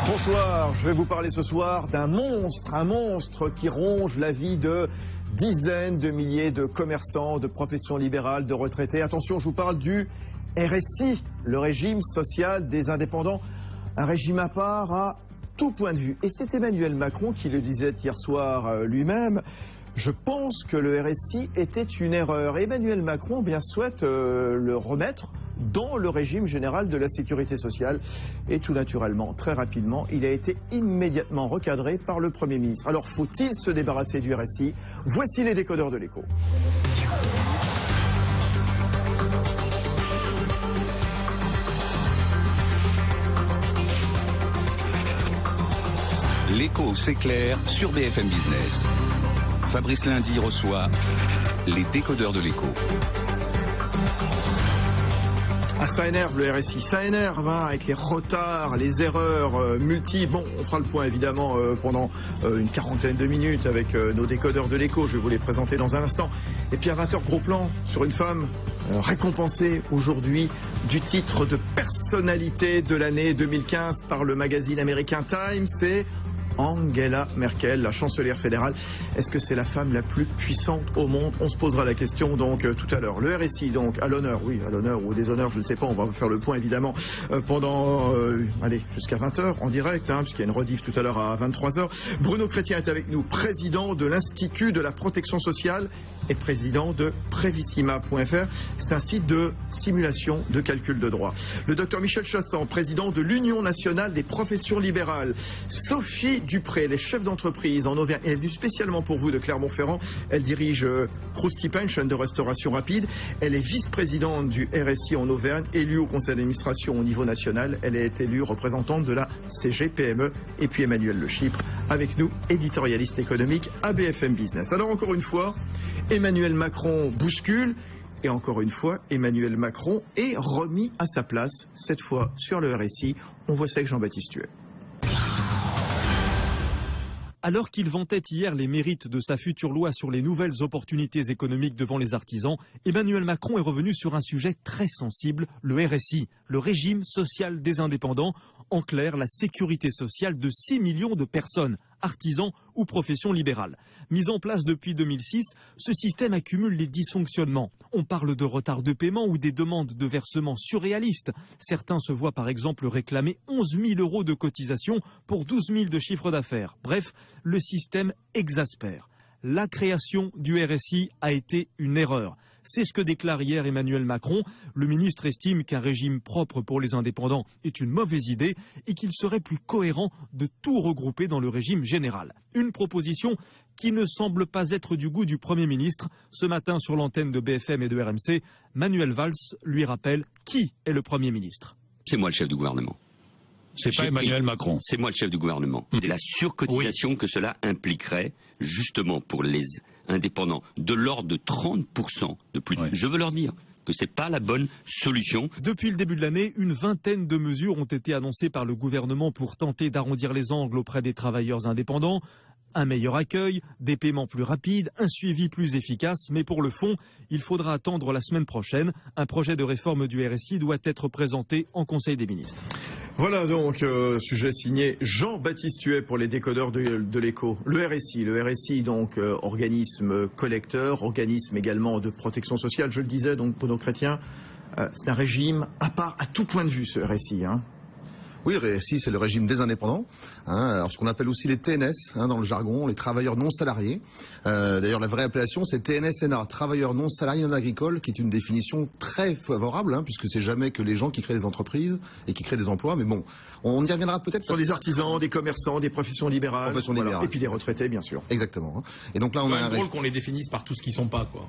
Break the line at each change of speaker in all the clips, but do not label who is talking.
Bonsoir, je vais vous parler ce soir d'un monstre, un monstre qui ronge la vie de dizaines de milliers de commerçants, de professions libérales, de retraités. Attention, je vous parle du RSI, le régime social des indépendants, un régime à part à tout point de vue. Et c'est Emmanuel Macron qui le disait hier soir lui-même. Je pense que le RSI était une erreur. Emmanuel Macron bien souhaite le remettre dans le régime général de la sécurité sociale. Et tout naturellement, très rapidement, il a été immédiatement recadré par le Premier ministre. Alors faut-il se débarrasser du RSI? Voici les décodeurs de l'Écho.
L'Écho s'éclaire sur BFM Business. Fabrice Lundi reçoit les décodeurs de l'Écho.
Ah, ça énerve le RSI, ça énerve avec les retards, les erreurs multiples. Bon, on fera le point évidemment pendant une quarantaine de minutes avec nos décodeurs de l'Écho. Je vais vous les présenter dans un instant. Et puis à 20h, gros plan sur une femme récompensée aujourd'hui du titre de personnalité de l'année 2015 par le magazine américain Time. C'est Angela Merkel, la chancelière fédérale. Est-ce que c'est la femme la plus puissante au monde? On se posera la question donc tout à l'heure. Le RSI donc à l'honneur, oui, à l'honneur ou au déshonneur, je ne sais pas, on va faire le point évidemment pendant jusqu'à 20h en direct, puisqu'il y a une rediff tout à l'heure à 23h. Bruno Chrétien est avec nous, président de l'Institut de la protection sociale et président de Prévissima.fr. C'est un site de simulation de calcul de droit. Le docteur Michel Chassan, président de l'Union nationale des professions libérales. Sophie Dupré, elle est chef d'entreprise en Auvergne. Elle est venue spécialement pour vous de Clermont-Ferrand. Elle dirige Krusty Punch, chaîne de restauration rapide. Elle est vice-présidente du RSI en Auvergne, élue au conseil d'administration au niveau national. Elle est élue représentante de la CGPME. Et puis Emmanuel Le Chypre, avec nous, éditorialiste économique à BFM Business. Alors encore une fois, Emmanuel Macron bouscule. Et encore une fois, Emmanuel Macron est remis à sa place, cette fois sur le RSI. On voit ça avec Jean-Baptiste Huet.
Alors qu'il vantait hier les mérites de sa future loi sur les nouvelles opportunités économiques devant les artisans, Emmanuel Macron est revenu sur un sujet très sensible, le RSI, le régime social des indépendants, en clair la sécurité sociale de 6 millions de personnes, artisans ou professions libérales. Mis en place depuis 2006, ce système accumule les dysfonctionnements. On parle de retard de paiement ou des demandes de versement surréalistes. Certains se voient par exemple réclamer 11 000 € de cotisation pour 12 000 de chiffre d'affaires. Bref, le système exaspère. La création du RSI a été une erreur. C'est ce que déclare hier Emmanuel Macron. Le ministre estime qu'un régime propre pour les indépendants est une mauvaise idée et qu'il serait plus cohérent de tout regrouper dans le régime général. Une proposition qui ne semble pas être du goût du Premier ministre. Ce matin, sur l'antenne de BFM et de RMC, Manuel Valls lui rappelle qui est le Premier ministre.
C'est moi le chef du gouvernement.
C'est pas Emmanuel Macron.
C'est moi le chef du gouvernement. C'est la surcotisation que cela impliquerait, justement pour les indépendants, de l'ordre de 30% de plus. Je veux leur dire que ce n'est pas la bonne solution.
Depuis le début de l'année, une vingtaine de mesures ont été annoncées par le gouvernement pour tenter d'arrondir les angles auprès des travailleurs indépendants. Un meilleur accueil, des paiements plus rapides, un suivi plus efficace. Mais pour le fond, il faudra attendre la semaine prochaine. Un projet de réforme du RSI doit être présenté en Conseil des ministres.
Voilà donc, sujet signé Jean-Baptiste Huet pour les décodeurs de l'Écho. Le RSI donc organisme collecteur, organisme également de protection sociale. Je le disais donc pour nos chrétiens, c'est un régime à part à tout point de vue ce RSI.
Oui, le RSI, c'est le régime des indépendants, alors ce qu'on appelle aussi les TNS dans le jargon, les travailleurs non salariés. D'ailleurs, la vraie appellation, c'est TNSNA, travailleurs non salariés non agricoles, qui est une définition très favorable, puisque c'est jamais que les gens qui créent des entreprises et qui créent des emplois. Mais bon, on y reviendra peut-être.
Sur des artisans, des commerçants, des professions libérales,
libérales.
Et puis des retraités, bien sûr.
Exactement. Et donc là, on a un
drôle qu'on les définisse par tout ce qu'ils sont pas, quoi.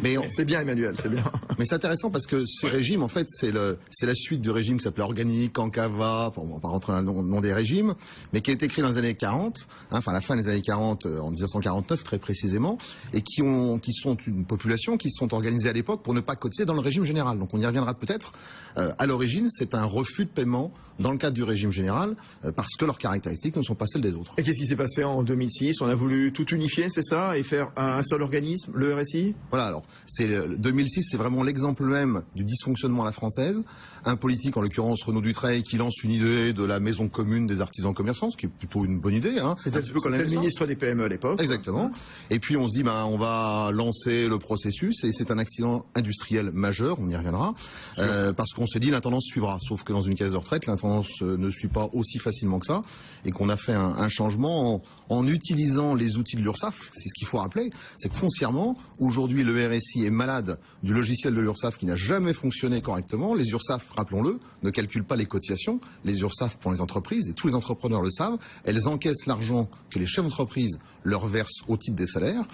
Mais c'est bien, Emmanuel, c'est bien.
Mais c'est intéressant parce que ce régime, en fait, c'est la suite du régime qui s'appelait organique, Ancava. On va pas rentrer dans le nom des régimes, mais qui a été créé dans les années 40, enfin la fin des années 40, en 1949 très précisément, et qui sont une population qui se sont organisées à l'époque pour ne pas cotiser dans le régime général. Donc on y reviendra peut-être. À l'origine, c'est un refus de paiement dans le cadre du régime général, parce que leurs caractéristiques ne sont pas celles des autres.
Et qu'est-ce qui s'est passé en 2006? On a voulu tout unifier, c'est ça, et faire un seul organisme, le RSI?
Voilà, alors 2006, c'est vraiment l'exemple même du dysfonctionnement à la française. Un politique, en l'occurrence Renaud Dutreil, qui lance lance une idée de la maison commune des artisans commerçants, ce qui est plutôt une bonne idée. Hein.
C'était le ministre des PME à l'époque.
Exactement. Et puis on se dit, on va lancer le processus, et c'est un accident industriel majeur, on y reviendra, parce qu'on s'est dit l'intendance suivra. Sauf que dans une caisse de retraite, l'intendance ne suit pas aussi facilement que ça, et qu'on a fait un changement en utilisant les outils de l'URSSAF. C'est ce qu'il faut rappeler, c'est que foncièrement, aujourd'hui le RSI est malade du logiciel de l'URSSAF qui n'a jamais fonctionné correctement. Les URSSAF, rappelons-le, ne calculent pas les cotisations. Les URSSAF pour les entreprises, et tous les entrepreneurs le savent, elles encaissent l'argent que les chefs d'entreprise leur versent au titre des salaires,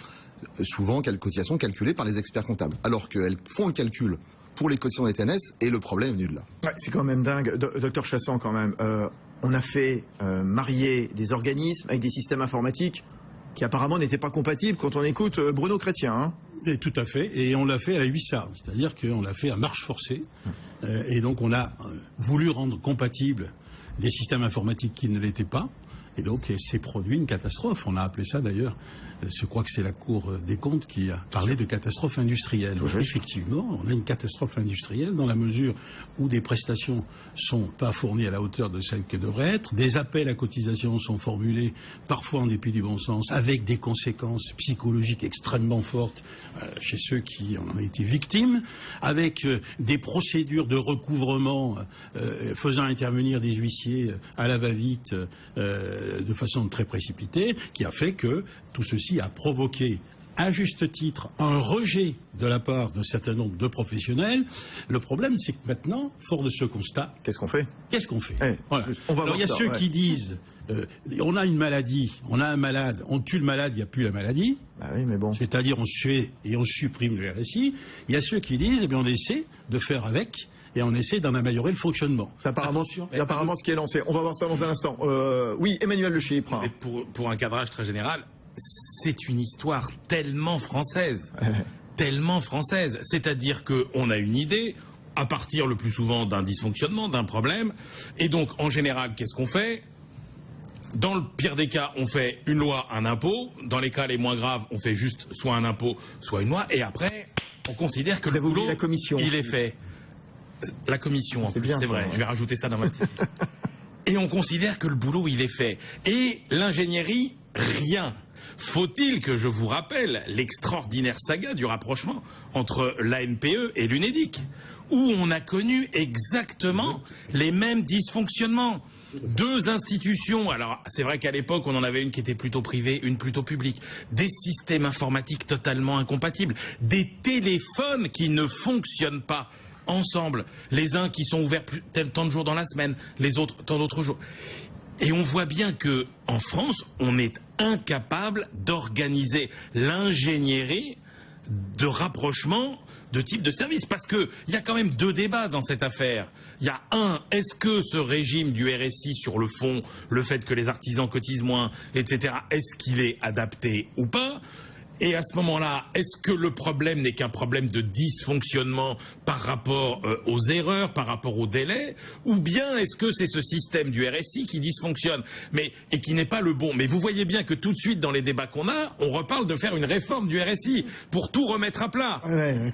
souvent cotisations calculées par les experts comptables, alors qu'elles font le calcul pour les cotisations des TNS, et le problème est venu de là.
Ouais, c'est quand même dingue, docteur Chassan, quand même. On a fait marier des organismes avec des systèmes informatiques qui apparemment n'étaient pas compatibles quand on écoute Bruno Chrétien. Hein.
Et tout à fait, et on l'a fait à la huissarde, c'est-à-dire qu'on l'a fait à marche forcée, et donc on a voulu rendre compatibles des systèmes informatiques qui ne l'étaient pas, et donc s'est produit une catastrophe. On a appelé ça d'ailleurs, je crois que c'est la Cour des comptes qui a parlé de catastrophe industrielle. Donc, effectivement, on a une catastrophe industrielle dans la mesure où des prestations sont pas fournies à la hauteur de celles qu'elles devraient être, des appels à cotisation sont formulés parfois en dépit du bon sens, avec des conséquences psychologiques extrêmement fortes chez ceux qui en ont été victimes, avec des procédures de recouvrement faisant intervenir des huissiers à la va-vite de façon très précipitée, qui a fait que tout ceci a provoqué à juste titre un rejet de la part d'un certain nombre de professionnels. Le problème, c'est que maintenant, fort de ce constat,
qu'est-ce qu'on fait?
Voilà. Alors il y a ceux qui disent on a une maladie, on a un malade, on tue le malade, il n'y a plus la maladie.
Bah oui, mais bon.
C'est-à-dire on se fait et on supprime le RSI. Il y a ceux qui disent on essaie de faire avec et on essaie d'en améliorer le fonctionnement.
C'est apparemment ce qui est lancé. On va voir ça dans un instant. Oui, Emmanuel Le Chypre.
Pour un cadrage très général, c'est une histoire tellement française. Tellement française. C'est-à-dire qu'on a une idée, à partir le plus souvent d'un dysfonctionnement, d'un problème, et donc en général, qu'est-ce qu'on fait ? Dans le pire des cas, on fait une loi, un impôt. Dans les cas les moins graves, on fait juste soit un impôt, soit une loi. Et après, on considère que le boulot, il est fait. La commission, c'est vrai, je vais rajouter ça dans ma petite liste. Et on considère que le boulot, il est fait. Et l'ingénierie, rien. Faut-il que je vous rappelle l'extraordinaire saga du rapprochement entre l'ANPE et l'UNEDIC, où on a connu exactement les mêmes dysfonctionnements. Deux institutions, alors c'est vrai qu'à l'époque on en avait une qui était plutôt privée, une plutôt publique, des systèmes informatiques totalement incompatibles, des téléphones qui ne fonctionnent pas ensemble, les uns qui sont ouverts tant de jours dans la semaine, les autres tant d'autres jours. Et on voit bien que en France, on est incapable d'organiser l'ingénierie de rapprochement de type de service. Parce qu'il y a quand même deux débats dans cette affaire. Il y a un, est-ce que ce régime du RSI sur le fond, le fait que les artisans cotisent moins, etc., est-ce qu'il est adapté ou pas ? Et à ce moment-là, est-ce que le problème n'est qu'un problème de dysfonctionnement par rapport aux erreurs, par rapport aux délais, ou bien est-ce que c'est ce système du RSI qui dysfonctionne et qui n'est pas le bon? Mais vous voyez bien que tout de suite, dans les débats qu'on a, on reparle de faire une réforme du RSI pour tout remettre à plat.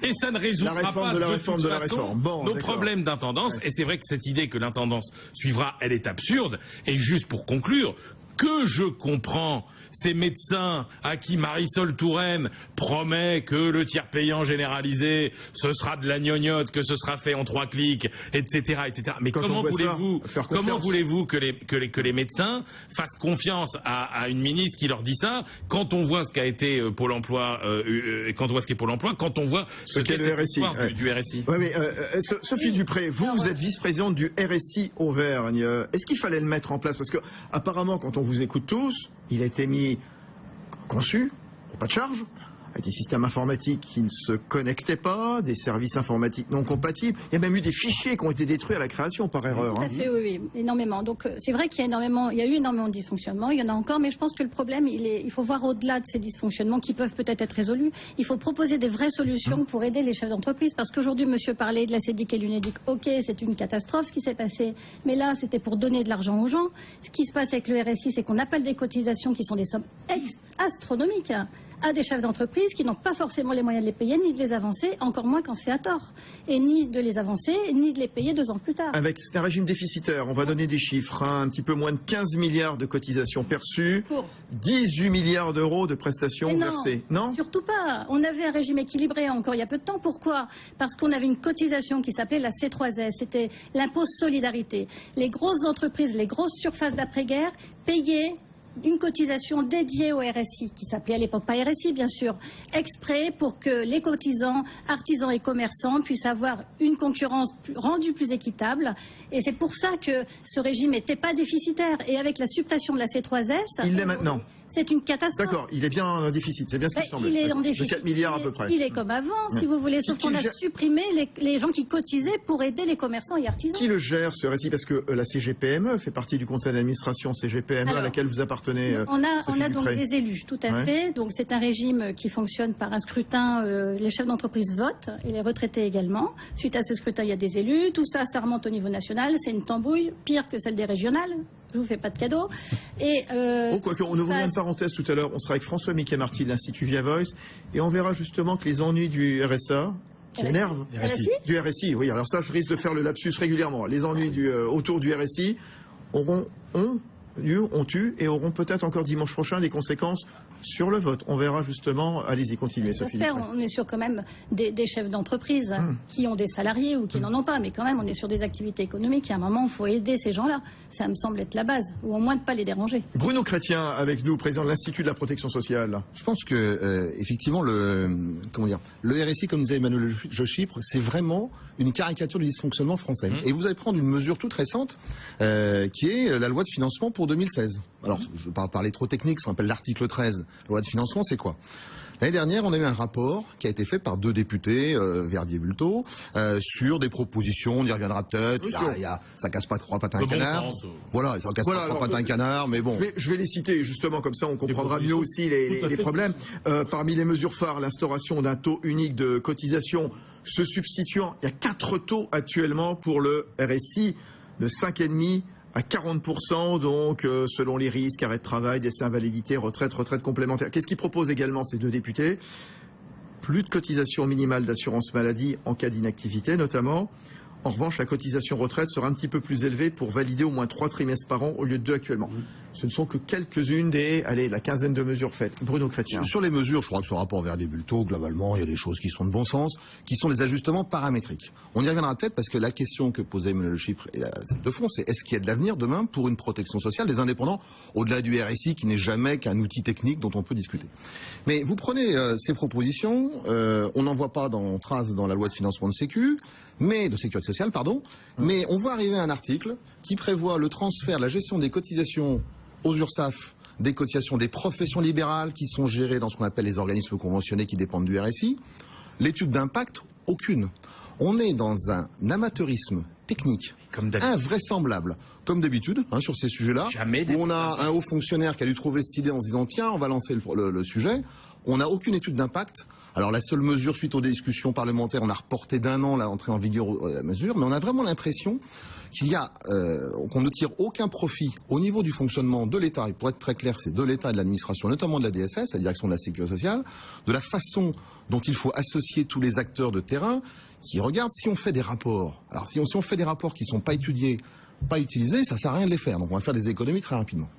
Et ça ne résoudra pas de toute façon nos problèmes d'intendance. Et c'est vrai que cette idée que l'intendance suivra, elle est absurde. Et juste pour conclure, que je comprends ces médecins à qui Marisol Touraine promet que le tiers payant généralisé, ce sera de la gnognotte, que ce sera fait en 3 clics, etc., etc. Mais comment voulez-vous que les médecins fassent confiance à une ministre qui leur dit ça quand on voit ce qu'a été Pôle emploi, quand on voit ce qu'est Pôle emploi, quand on voit ce qu'est le RSI, du RSI.
Sophie Dupré, vous êtes vice-présidente du RSI Auvergne. Est-ce qu'il fallait le mettre en place? Parce que apparemment, quand on vous écoute tous, il a été conçu, pas de charge, avec des systèmes informatiques qui ne se connectaient pas, des services informatiques non compatibles. Il y a même eu des fichiers qui ont été détruits à la création par erreur.
Tout à fait, oui, énormément. Donc c'est vrai qu'il y a eu énormément de dysfonctionnements, il y en a encore, mais je pense que le problème, il faut voir au-delà de ces dysfonctionnements qui peuvent peut-être être résolus. Il faut proposer des vraies solutions pour aider les chefs d'entreprise, parce qu'aujourd'hui, monsieur parlait de la CEDIC et l'UNEDIC. Ok, c'est une catastrophe ce qui s'est passé, mais là, c'était pour donner de l'argent aux gens. Ce qui se passe avec le RSI, c'est qu'on appelle des cotisations qui sont des sommes astronomiques à des chefs d'entreprise qui n'ont pas forcément les moyens de les payer, ni de les avancer, encore moins quand c'est à tort. Et ni de les avancer, ni de les payer 2 ans plus tard.
C'est un régime déficitaire, on va donner des chiffres, hein, un petit peu moins de 15 milliards de cotisations perçues, 18 milliards d'euros de prestations versées. Non,
surtout pas. On avait un régime équilibré encore il y a peu de temps. Pourquoi? Parce qu'on avait une cotisation qui s'appelait la C3S, c'était l'impôt solidarité. Les grosses entreprises, les grosses surfaces d'après-guerre payaient une cotisation dédiée au RSI, qui s'appelait à l'époque pas RSI bien sûr, exprès pour que les cotisants, artisans et commerçants puissent avoir une concurrence rendue plus équitable. Et c'est pour ça que ce régime n'était pas déficitaire. Et avec la suppression de la C3S...
Il l'est maintenant.
C'est une catastrophe.
D'accord, il est bien en déficit, c'est bien ce qui me semble.
Il est en déficit.
De 4 milliards à peu près.
Il est comme avant, si vous voulez, sauf qu'on a supprimé les gens qui cotisaient pour aider les commerçants et artisans.
Qui le gère ce RSI? Parce que la CGPME fait partie du conseil d'administration CGPME à laquelle vous appartenez.
On a donc des élus, tout à fait. Donc c'est un régime qui fonctionne par un scrutin. Les chefs d'entreprise votent et les retraités également. Suite à ce scrutin, il y a des élus. Tout ça, ça remonte au niveau national. C'est une tambouille, pire que celle des régionales. Je vous fais pas de cadeau. Et
quoique, on ouvre une parenthèse tout à l'heure. On sera avec François Mickey-Marty de l'Institut Via Voice et on verra justement que les ennuis du RSA qui énervent du RSI. Oui, alors ça, je risque de faire le lapsus régulièrement. Les ennuis autour du RSI ont eu et auront peut-être encore dimanche prochain des conséquences sur le vote. On verra justement. Allez-y, continuez, Sophie.
On est sur quand même des chefs d'entreprise qui ont des salariés ou qui n'en ont pas, mais quand même on est sur des activités économiques. À un moment, il faut aider ces gens-là. Ça me semble être la base, ou au moins de ne pas les déranger.
Bruno Chrétien, avec nous, président de l'Institut de la protection sociale.
Je pense que effectivement le RSI, comme disait Emmanuel Joschipre, c'est vraiment une caricature du dysfonctionnement français. Et vous allez prendre une mesure toute récente qui est la loi de financement pour 2016. Alors, je ne vais pas parler trop technique, ça s'appelle l'article 13. La loi de financement, c'est quoi? L'année dernière, on a eu un rapport qui a été fait par 2 députés, Verdier-Bulletot, sur des propositions, on y reviendra peut-être, ça casse pas 3 pattes à un canard. Voilà, ça casse pas 3 pattes à un canard, mais bon.
Je vais les citer, justement, comme ça on comprendra mieux aussi les problèmes. Parmi les mesures phares, l'instauration d'un taux unique de cotisation se substituant, il y a 4 taux actuellement pour le RSI, de 5,5 à 40%, donc selon les risques, arrêt de travail, décès, invalidité, retraite complémentaire. Qu'est-ce qu'ils proposent également ces 2 députés? Plus de cotisation minimale d'assurance maladie en cas d'inactivité notamment. En revanche, la cotisation retraite sera un petit peu plus élevée pour valider au moins 3 trimestres par an au lieu de 2 actuellement. Ce ne sont que quelques-unes la quinzaine de mesures faites. Bruno Chrétien.
Sur les mesures, je crois que ce rapport Verdier-Bulletot, globalement, il y a des choses qui sont de bon sens, qui sont des ajustements paramétriques. On y reviendra peut-être parce que la question que posait Emmanuel Joschipre et celle de fond, c'est est-ce qu'il y a de l'avenir demain pour une protection sociale des indépendants, au-delà du RSI qui n'est jamais qu'un outil technique dont on peut discuter. Mais vous prenez ces propositions, on n'en voit pas dans trace dans la loi de financement de sécurité sociale, mais on voit arriver un article qui prévoit le transfert de la gestion des cotisations aux URSSAF, des cotisations des professions libérales qui sont gérées dans ce qu'on appelle les organismes conventionnés qui dépendent du RSI. L'étude d'impact, aucune. On est dans un amateurisme technique invraisemblable, comme d'habitude, sur ces sujets-là, où on a un haut fonctionnaire qui a dû trouver cette idée en se disant tiens, on va lancer le sujet. On n'a aucune étude d'impact. Alors la seule mesure suite aux discussions parlementaires, on a reporté d'1 an l'entrée en vigueur de la mesure, mais on a vraiment l'impression qu'on ne tire aucun profit au niveau du fonctionnement de l'État, et pour être très clair, c'est de l'État et de l'administration, notamment de la DSS, la direction de la sécurité sociale, de la façon dont il faut associer tous les acteurs de terrain qui regardent si on fait des rapports. Alors si on fait des rapports qui ne sont pas étudiés, pas utilisés, ça ne sert à rien de les faire. Donc on va faire des économies très rapidement.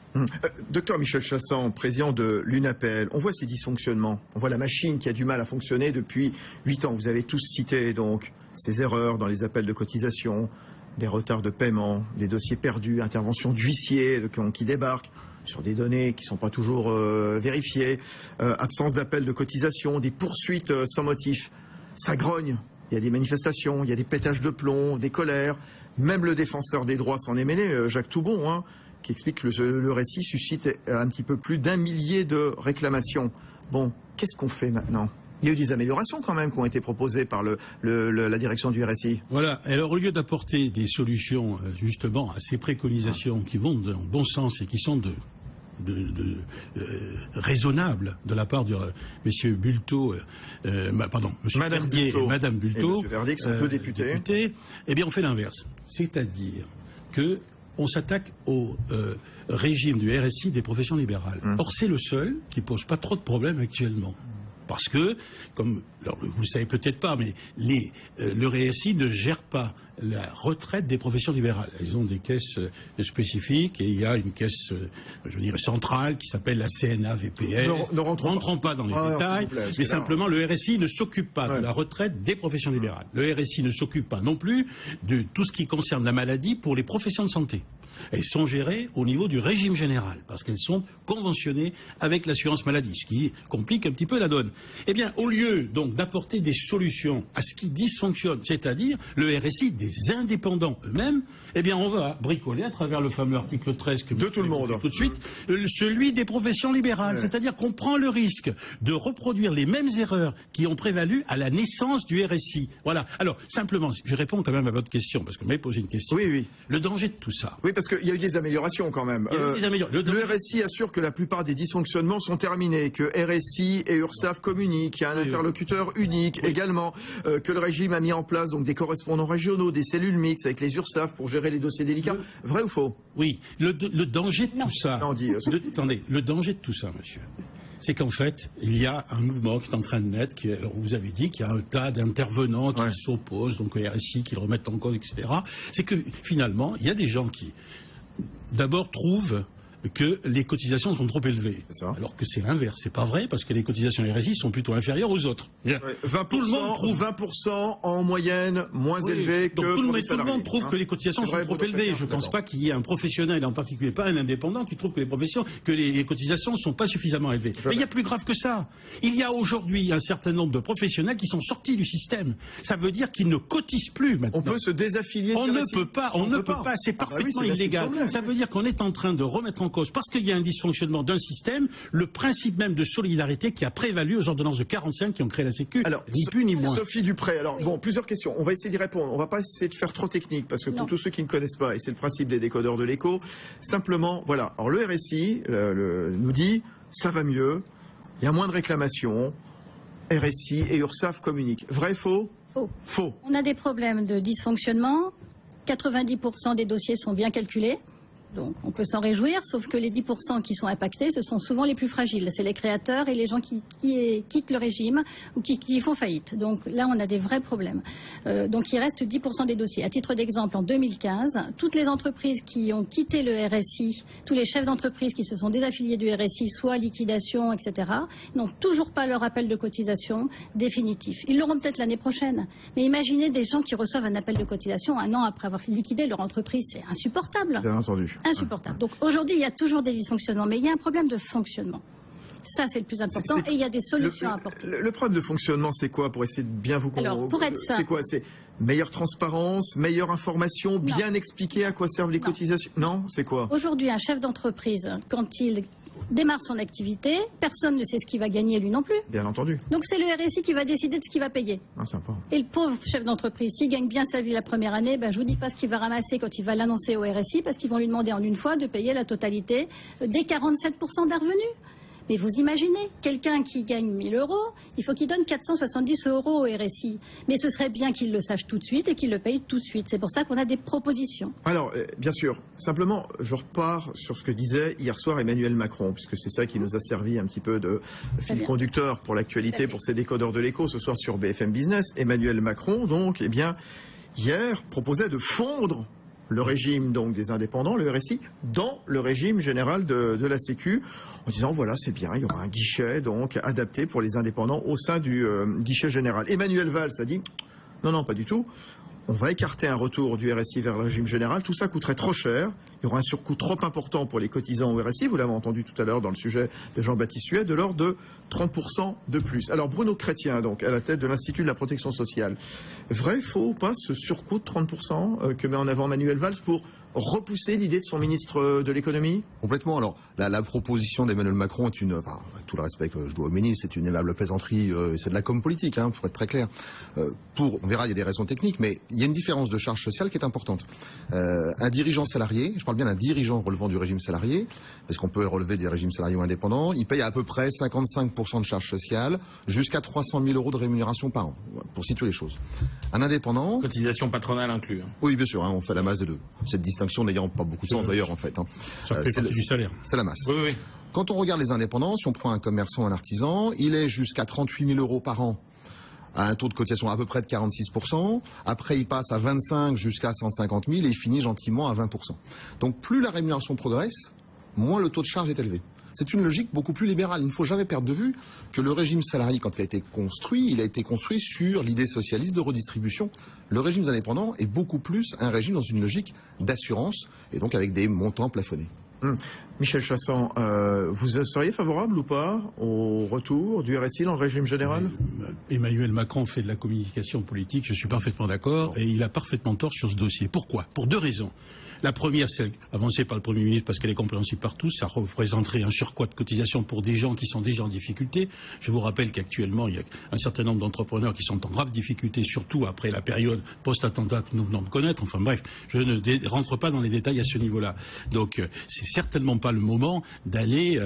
Docteur Michel Chassan, président de l'UNAPEL, on voit ces dysfonctionnements, on voit la machine qui a du mal à fonctionner depuis 8 ans. Vous avez tous cité donc ces erreurs dans les appels de cotisation, des retards de paiement, des dossiers perdus, interventions d'huissiers qui débarquent sur des données qui ne sont pas toujours vérifiées, absence d'appels de cotisation, des poursuites sans motif. Ça grogne. Il y a des manifestations, il y a des pétages de plomb, des colères. Même le défenseur des droits s'en est mêlé, Jacques Toubon, qui explique que le RSI suscite un petit peu plus d'1 millier de réclamations. Bon, qu'est-ce qu'on fait maintenant? Il y a eu des améliorations quand même qui ont été proposées par la direction du RSI.
Voilà. Alors au lieu d'apporter des solutions justement à ces préconisations qui vont dans le bon sens et qui sont raisonnable de la part de M. Bulletot,
Madame
Verdier et Madame Bulletot,
et M. Verdier, qui sont deux députés.
Eh bien, on fait l'inverse. C'est-à-dire que on s'attaque au régime du RSI des professions libérales. Or, c'est le seul qui pose pas trop de problèmes actuellement. Parce que, comme alors, vous ne savez peut-être pas, mais le RSI ne gère pas la retraite des professions libérales. Ils ont des caisses spécifiques et il y a une caisse, je dirais, centrale qui s'appelle la CNA-VPS.
Ne rentrons
pas dans les détails, mais simplement le RSI ne s'occupe pas de la retraite des professions libérales. Le RSI ne s'occupe pas non plus de tout ce qui concerne la maladie pour les professions de santé. Elles sont gérées au niveau du régime général, parce qu'elles sont conventionnées avec l'assurance maladie, ce qui complique un petit peu la donne. Eh bien, au lieu donc d'apporter des solutions à ce qui dysfonctionne, c'est-à-dire le RSI des indépendants eux-mêmes, eh bien, on va bricoler à travers le fameux article 13 que
de tout le monde
tout de suite, celui des professions libérales, c'est-à-dire qu'on prend le risque de reproduire les mêmes erreurs qui ont prévalu à la naissance du RSI. Voilà. Alors, simplement, je réponds quand même à votre question, parce que vous m'avez posé une question.
Oui.
Le danger de tout ça.
Oui, parce qu'il y a eu des améliorations quand même. Le RSI assure que la plupart des dysfonctionnements sont terminés, que RSI et URSSAF communiquent, qu'il y a un interlocuteur unique également, que le régime a mis en place donc des correspondants régionaux, des cellules mixtes avec les URSSAF pour gérer les dossiers délicats. Vrai ou faux?
Oui. Le danger de tout ça. Attendez, le danger de tout ça, monsieur, c'est qu'en fait, il y a un mouvement qui est en train de naître, vous avez dit qu'il y a un tas d'intervenants qui s'opposent, donc au RSI, qui le remettent en cause, etc. C'est que finalement, il y a des gens qui, d'abord, trouvent que les cotisations sont trop élevées. Alors que c'est l'inverse. C'est pas vrai, parce que les cotisations RSI sont plutôt inférieures aux autres.
20%,
tout le monde trouve
20% en moyenne moins élevé que
tout le monde trouve que les cotisations sont trop élevées. Je ne pense pas qu'il y ait un professionnel, en particulier pas un indépendant, qui trouve que les cotisations ne sont pas suffisamment élevées. Mais il y a plus grave que ça. Il y a aujourd'hui un certain nombre de professionnels qui sont sortis du système. Ça veut dire qu'ils ne cotisent plus maintenant.
On peut se désaffilier.
On ne peut pas. C'est parfaitement illégal. Ça veut dire qu'on est en train de remettre en cause, parce qu'il y a un dysfonctionnement d'un système, le principe même de solidarité qui a prévalu aux ordonnances de 45 qui ont créé la Sécu, ni plus ni moins.
Sophie Dupré, alors bon, plusieurs questions. On va essayer d'y répondre. On va pas essayer de faire trop technique, parce que pour tous ceux qui ne connaissent pas, et c'est le principe des décodeurs de l'écho, simplement, voilà. Alors le RSI nous dit, ça va mieux, il y a moins de réclamations, RSI et URSSAF communiquent. Vrai, faux? Faux.
On a des problèmes de dysfonctionnement. 90% des dossiers sont bien calculés. Donc on peut s'en réjouir, sauf que les 10% qui sont impactés, ce sont souvent les plus fragiles. C'est les créateurs et les gens qui quittent le régime ou qui font faillite. Donc là, on a des vrais problèmes. Donc il reste 10% des dossiers. À titre d'exemple, en 2015, toutes les entreprises qui ont quitté le RSI, tous les chefs d'entreprise qui se sont désaffiliés du RSI, soit liquidation, etc., n'ont toujours pas leur appel de cotisation définitif. Ils l'auront peut-être l'année prochaine. Mais imaginez des gens qui reçoivent un appel de cotisation un an après avoir liquidé leur entreprise. C'est insupportable.
Bien entendu.
Insupportable. Donc aujourd'hui, il y a toujours des dysfonctionnements, mais il y a un problème de fonctionnement. Ça, c'est le plus important, et il y a des solutions à apporter.
Le problème de fonctionnement, c'est quoi, pour essayer de bien vous comprendre?
Alors, pour être ça,
c'est quoi? C'est meilleure transparence, meilleure information, bien expliquer à quoi servent les cotisations? Non, c'est quoi?
Aujourd'hui, un chef d'entreprise, quand il démarre son activité, personne ne sait ce qu'il va gagner, lui non plus.
Bien entendu.
Donc c'est le RSI qui va décider de ce qu'il va payer.
Sympa.
Et le pauvre chef d'entreprise, s'il gagne bien sa vie la première année, je vous dis pas ce qu'il va ramasser quand il va l'annoncer au RSI, parce qu'ils vont lui demander en une fois de payer la totalité des 47% des revenus. Mais vous imaginez, quelqu'un qui gagne 1 000 €, il faut qu'il donne 470 € au RSI. Mais ce serait bien qu'il le sache tout de suite et qu'il le paye tout de suite. C'est pour ça qu'on a des propositions.
Alors, bien sûr, simplement, je repars sur ce que disait hier soir Emmanuel Macron, puisque c'est ça qui nous a servi un petit peu de fil conducteur pour l'actualité, pour ces décodeurs de l'écho ce soir sur BFM Business. Emmanuel Macron, donc, hier, proposait de fondre le régime donc des indépendants, le RSI, dans le régime général de la Sécu, en disant voilà, c'est bien, il y aura un guichet donc adapté pour les indépendants au sein du guichet général. Emmanuel Valls a dit non, pas du tout. On va écarter un retour du RSI vers le régime général. Tout ça coûterait trop cher. Il y aura un surcoût trop important pour les cotisants au RSI. Vous l'avez entendu tout à l'heure dans le sujet de Jean-Baptiste Huet, de l'ordre de 30% de plus. Alors Bruno Chrétien, donc, à la tête de l'Institut de la protection sociale. Vrai, faux ou pas ce surcoût de 30% que met en avant Manuel Valls pour repousser l'idée de son ministre de l'économie?
Complètement. Alors, la proposition d'Emmanuel Macron est avec tout le respect que je dois au ministre, c'est une aimable plaisanterie, c'est de la com politique, pour être très clair. On verra, il y a des raisons techniques, mais il y a une différence de charge sociale qui est importante. Un dirigeant salarié, je parle bien d'un dirigeant relevant du régime salarié, parce qu'on peut relever des régimes salariés ou indépendants, il paye à peu près 55% de charge sociale, jusqu'à 300 000 € de rémunération par an, pour situer les choses. Un indépendant...
Cotisation patronale inclue.
Oui, bien sûr, on fait la masse des deux. Cette distinction distinction n'ayant pas beaucoup de sens d'ailleurs en fait. Hein.
Ça fait partie du salaire.
C'est la masse.
Oui, oui.
Quand on regarde les indépendants, si on prend un commerçant, un artisan, il est jusqu'à 38 000 € par an à un taux de cotisation à peu près de 46%. Après, il passe à 25 jusqu'à 150 000 et il finit gentiment à 20%. Donc plus la rémunération progresse, moins le taux de charge est élevé. C'est une logique beaucoup plus libérale. Il ne faut jamais perdre de vue que le régime salarié, quand il a été construit sur l'idée socialiste de redistribution. Le régime des indépendants est beaucoup plus un régime dans une logique d'assurance et donc avec des montants plafonnés.
Michel Chassan, vous seriez favorable ou pas au retour du RSI dans le régime général?
Emmanuel Macron fait de la communication politique, je suis parfaitement d'accord, et il a parfaitement tort sur ce dossier. Pourquoi? Pour deux raisons. La première, c'est avancée par le Premier ministre parce qu'elle est compréhensible par tous. Ça représenterait un surcroît de cotisation pour des gens qui sont déjà en difficulté. Je vous rappelle qu'actuellement, il y a un certain nombre d'entrepreneurs qui sont en grave difficulté, surtout après la période post-attentat que nous venons de connaître. Enfin bref, je ne rentre pas dans les détails à ce niveau-là. Donc, c'est certainement pas le moment d'aller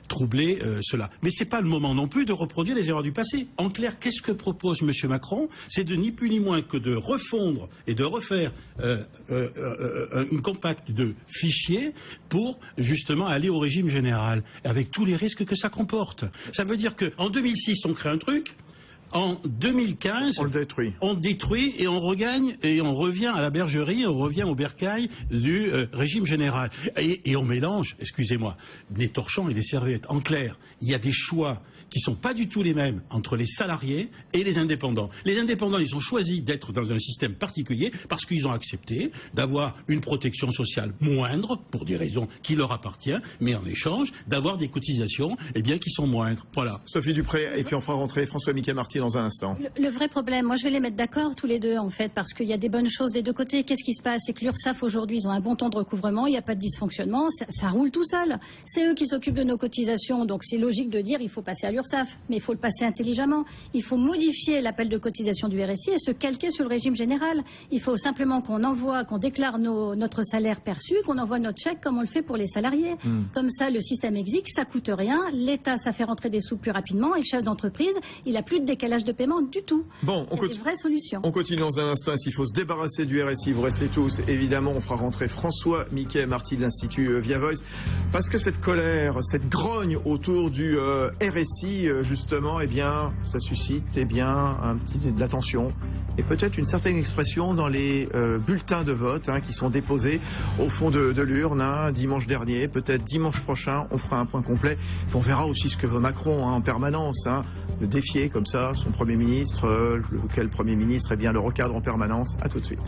troubler cela. Mais c'est pas le moment non plus de reproduire les erreurs du passé. En clair, qu'est-ce que propose M. Macron? C'est de ni plus ni moins que de refondre et de refaire une compacte de fichiers pour justement aller au régime général, avec tous les risques que ça comporte. Ça veut dire qu'en 2006, on crée un truc. En 2015, on détruit et on regagne et on revient à la bergerie, on revient au bercail du régime général. Et on mélange, excusez-moi, des torchons et des serviettes. En clair, il y a des choix qui ne sont pas du tout les mêmes entre les salariés et les indépendants. Les indépendants, ils ont choisi d'être dans un système particulier parce qu'ils ont accepté d'avoir une protection sociale moindre, pour des raisons qui leur appartiennent, mais en échange d'avoir des cotisations qui sont moindres. Voilà.
Sophie Dupré, et puis on fera rentrer François-Michel Marty dans un instant.
Le vrai problème, moi je vais les mettre d'accord tous les deux en fait, parce qu'il y a des bonnes choses des deux côtés. Qu'est-ce qui se passe? C'est que l'URSSAF aujourd'hui, ils ont un bon temps de recouvrement, il n'y a pas de dysfonctionnement, ça roule tout seul. C'est eux qui s'occupent de nos cotisations, donc c'est logique de dire il faut passer à l'URSSAF, mais il faut le passer intelligemment. Il faut modifier l'appel de cotisation du RSI et se calquer sur le régime général. Il faut simplement qu'on déclare notre salaire perçu, qu'on envoie notre chèque comme on le fait pour les salariés. Comme ça, le système existe, ça coûte rien, l'État, ça fait rentrer des sous plus rapidement, et le chef d'entreprise, il n'a plus de décalage de paiement du tout.
Bon,
il y a des vraies solutions.
On continue dans un instant. S'il faut se débarrasser du RSI, vous restez tous. Évidemment, on fera rentrer François-Michel Marty de l'Institut Via Voice. Parce que cette colère, cette grogne autour du RSI, justement, ça suscite un petit de l'attention et peut-être une certaine expression dans les bulletins de vote qui sont déposés au fond de l'urne dimanche dernier. Peut-être dimanche prochain, on fera un point complet. On verra aussi ce que veut Macron en permanence. Le défier comme ça, son Premier ministre, lequel Premier ministre le recadre en permanence. À tout de suite.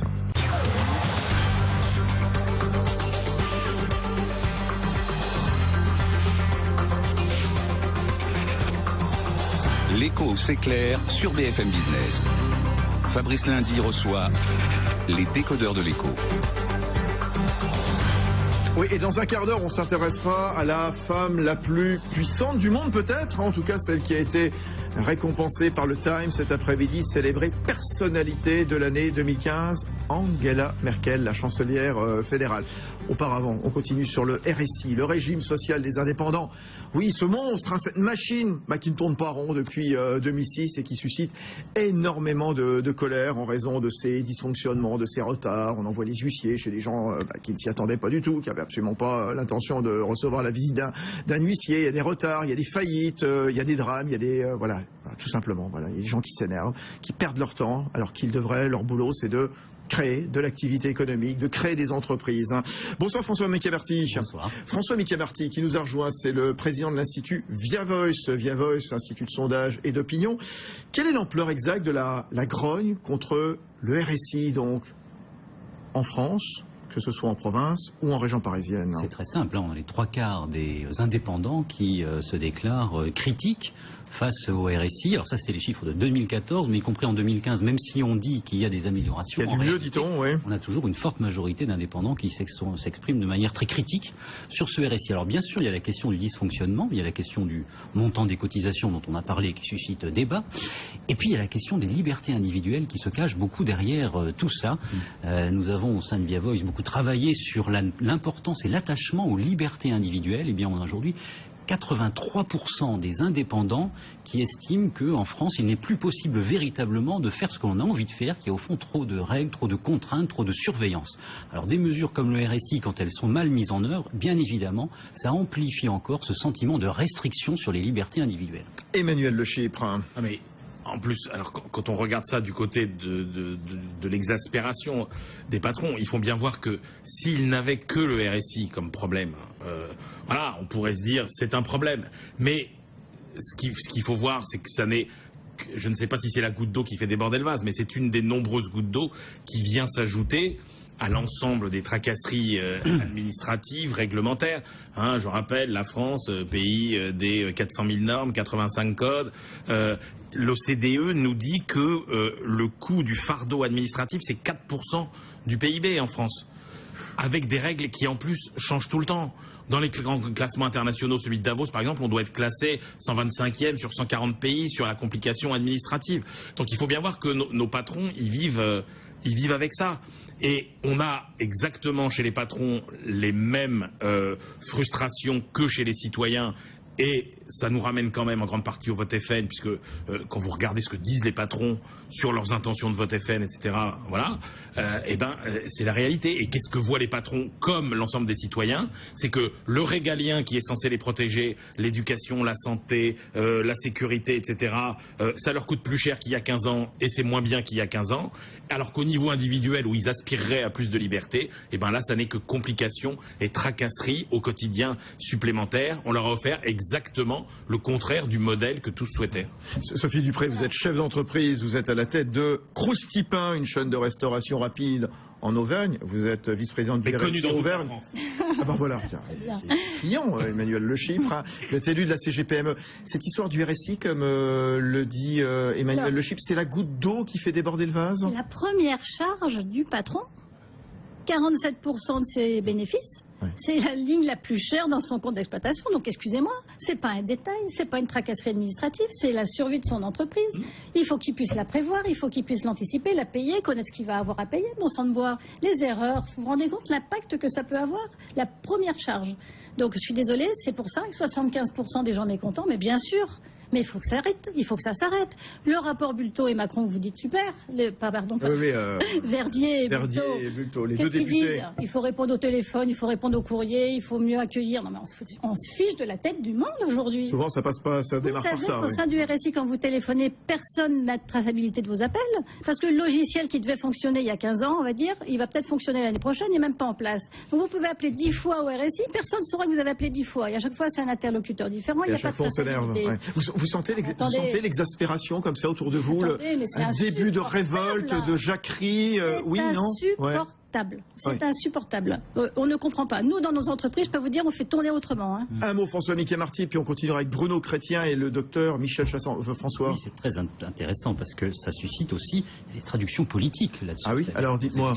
L'écho s'éclaire sur BFM Business. Fabrice Lundi reçoit les décodeurs de l'écho.
Oui, et dans un quart d'heure, on s'intéressera à la femme la plus puissante du monde, peut-être, en tout cas celle qui a été récompensée par le Time cet après-midi, célébrée personnalité de l'année 2015, Angela Merkel, la chancelière fédérale. Auparavant, on continue sur le RSI, le régime social des indépendants. Oui, ce monstre, cette machine qui ne tourne pas rond depuis 2006 et qui suscite énormément de colère en raison de ses dysfonctionnements, de ses retards. On envoie les huissiers chez des gens qui ne s'y attendaient pas du tout, qui n'avaient absolument pas l'intention de recevoir la visite d'un huissier. Il y a des retards, il y a des faillites, il y a des drames, il y a des... voilà, tout simplement. Voilà. Il y a des gens qui s'énervent, qui perdent leur temps, alors qu'ils devraient, leur boulot, c'est de créer de l'activité économique, de créer des entreprises. Bonsoir François-Michel Marty.
Bonsoir.
François-Michel Marty qui nous a rejoint, c'est le président de l'Institut Via Voice, institut de sondage et d'opinion. Quelle est l'ampleur exacte de la grogne contre le RSI, donc, en France, que ce soit en province ou en région parisienne?
C'est très simple, on a les 3/4 des indépendants qui se déclarent critiques face au RSI. Alors ça, c'était les chiffres de 2014, mais y compris en 2015, même si on dit qu'il y a des améliorations,
il y a du mieux, dit-on, oui.
On a toujours une forte majorité d'indépendants qui s'expriment de manière très critique sur ce RSI. Alors bien sûr, il y a la question du dysfonctionnement, il y a la question du montant des cotisations dont on a parlé, qui suscite débat, et puis il y a la question des libertés individuelles qui se cachent beaucoup derrière tout ça. Nous avons au sein de Via Voice beaucoup travaillé sur l'importance et l'attachement aux libertés individuelles. Et bien aujourd'hui, 83% des indépendants qui estiment qu'en France, il n'est plus possible véritablement de faire ce qu'on a envie de faire, qu'il y a au fond trop de règles, trop de contraintes, trop de surveillance. Alors des mesures comme le RSI, quand elles sont mal mises en œuvre, bien évidemment, ça amplifie encore ce sentiment de restriction sur les libertés individuelles.
Emmanuel Le Chypre.
Ah mais en plus, alors quand on regarde ça du côté de l'exaspération des patrons, il faut bien voir que s'ils n'avaient que le RSI comme problème, voilà, on pourrait se dire c'est un problème. Mais ce qu'il faut voir, c'est que ça n'est, je ne sais pas si c'est la goutte d'eau qui fait déborder le vase, mais c'est une des nombreuses gouttes d'eau qui vient s'ajouter à l'ensemble des tracasseries administratives, réglementaires. Hein, je rappelle, la France, pays des 400 000 normes, 85 codes. L'OCDE nous dit que le coût du fardeau administratif, c'est 4% du PIB en France. Avec des règles qui, en plus, changent tout le temps. Dans les grands classements internationaux, celui de Davos, par exemple, on doit être classé 125e sur 140 pays sur la complication administrative. Donc il faut bien voir que nos patrons, ils vivent avec ça. Et on a exactement chez les patrons les mêmes frustrations que chez les citoyens. Et ça nous ramène quand même en grande partie au vote FN, puisque quand vous regardez ce que disent les patrons sur leurs intentions de vote FN, etc., voilà, c'est la réalité. Et qu'est-ce que voient les patrons comme l'ensemble des citoyens? C'est que le régalien qui est censé les protéger, l'éducation, la santé, la sécurité, etc., ça leur coûte plus cher qu'il y a 15 ans et c'est moins bien qu'il y a 15 ans. Alors qu'au niveau individuel, où ils aspireraient à plus de liberté, là, ça n'est que complications et tracasseries au quotidien supplémentaires. On leur a offert exactement le contraire du modèle que tous souhaitaient.
Sophie Dupré, vous êtes chef d'entreprise, vous êtes à la tête de Croustipin, une chaîne de restauration rapide en Auvergne. Vous êtes vice-présidente du RSI en Auvergne. Ah ben voilà, client, Emmanuel Le Chypre, hein. Vous êtes élu de la CGPME. Cette histoire du RSI, comme le dit Emmanuel Le Chypre, c'est la goutte d'eau qui fait déborder le vase?
La première charge du patron, 47% de ses bénéfices. Ouais. C'est la ligne la plus chère dans son compte d'exploitation. Donc, excusez-moi, c'est pas un détail, c'est pas une tracasserie administrative, c'est la survie de son entreprise. Il faut qu'il puisse la prévoir, il faut qu'il puisse l'anticiper, la payer, connaître ce qu'il va avoir à payer, bon sang de boire, les erreurs. Vous vous rendez compte l'impact que ça peut avoir? La première charge. Donc, je suis désolée, c'est pour ça que 75% des gens mécontents, mais bien sûr. Mais il faut que ça arrête, il faut que ça s'arrête. Le rapport Bulto et Macron, vous dites super, Verdier et
Bulto, les
deux
députés.
Disent, il faut répondre au téléphone, il faut répondre au courrier, il faut mieux accueillir. Non mais on se fiche de la tête du monde aujourd'hui.
Souvent ça passe pas, ça démarre par ça.
Au sein du RSI, quand vous téléphonez, personne n'a de traçabilité de vos appels, parce que le logiciel qui devait fonctionner il y a 15 ans, on va dire, il va peut-être fonctionner l'année prochaine, il n'est même pas en place. Donc vous pouvez appeler 10 fois au RSI, personne ne saura que vous avez appelé 10 fois. Et à chaque fois, c'est un interlocuteur différent, il n'y a pas de traçabilité.
Vous sentez l'exaspération comme ça autour de vous, un début de révolte, de jacquerie, oui, non?
C'est insupportable. On ne comprend pas. Nous, dans nos entreprises, je peux vous dire, on fait tourner autrement. Hein.
Un mot, François-Mickey Marty, puis on continuera avec Bruno Chrétien et le docteur Michel François.
Oui, c'est très intéressant parce que ça suscite aussi des traductions politiques là-dessus.
Ah oui, alors dites-moi.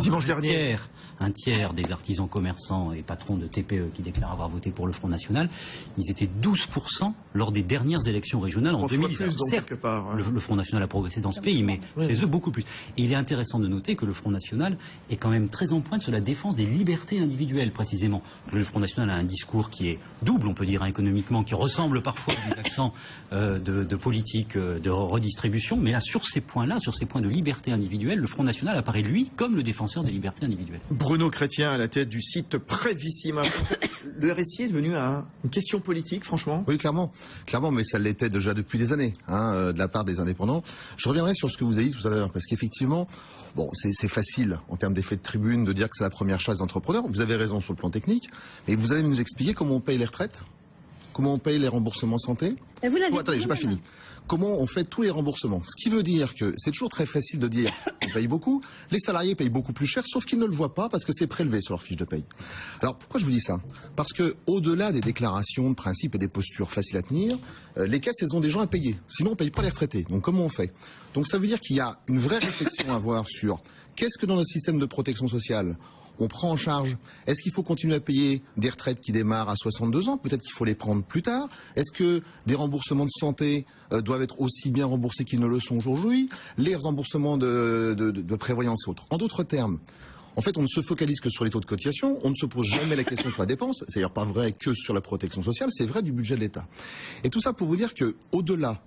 Dimanche dernier, un tiers des artisans commerçants et patrons de TPE qui déclarent avoir voté pour le Front National, ils étaient 12% lors des dernières élections régionales en 2010. Certes, le Front National a progressé dans ce pays, mais chez eux beaucoup plus. Et il est intéressant de noter que le Front National est quand même très en pointe sur la défense des libertés individuelles, précisément. Le Front National a un discours qui est double, on peut dire, économiquement, qui ressemble parfois à des accents de politique de redistribution, mais là, sur ces points-là, sur ces points de liberté individuelle, le Front National apparaît, lui, comme le défenseur des libertés individuelles.
Bruno Chrétien, à la tête du site Prévissima. Le RSI est devenu une question politique, franchement?
Oui, clairement, mais ça l'était déjà depuis des années, de la part des indépendants. Je reviendrai sur ce que vous avez dit tout à l'heure, parce qu'effectivement, bon, c'est facile en termes d'effet de tribune de dire que c'est la première chasse des entrepreneurs. Vous avez raison sur le plan technique, mais vous allez nous expliquer comment on paye les retraites, comment on paye les remboursements santé. Attendez, j'ai pas fini. Comment on fait tous les remboursements. Ce qui veut dire que c'est toujours très facile de dire on paye beaucoup, les salariés payent beaucoup plus cher, sauf qu'ils ne le voient pas parce que c'est prélevé sur leur fiche de paye. Alors pourquoi je vous dis ça? Parce que au-delà des déclarations de principe et des postures faciles à tenir, les caisses, elles ont des gens à payer. Sinon on ne paye pas les retraités. Donc comment on fait? Donc ça veut dire qu'il y a une vraie réflexion à avoir sur qu'est-ce que dans notre système de protection sociale on prend en charge. Est-ce qu'il faut continuer à payer des retraites qui démarrent à 62 ans? Peut-être qu'il faut les prendre plus tard. Est-ce que des remboursements de santé doivent être aussi bien remboursés qu'ils ne le sont aujourd'hui? Les remboursements de prévoyance et autres. En d'autres termes, En fait, on ne se focalise que sur les taux de cotisation, on ne se pose jamais la question sur la dépense, c'est d'ailleurs pas vrai que sur la protection sociale, c'est vrai du budget de l'État. Et tout ça pour vous dire que, au-delà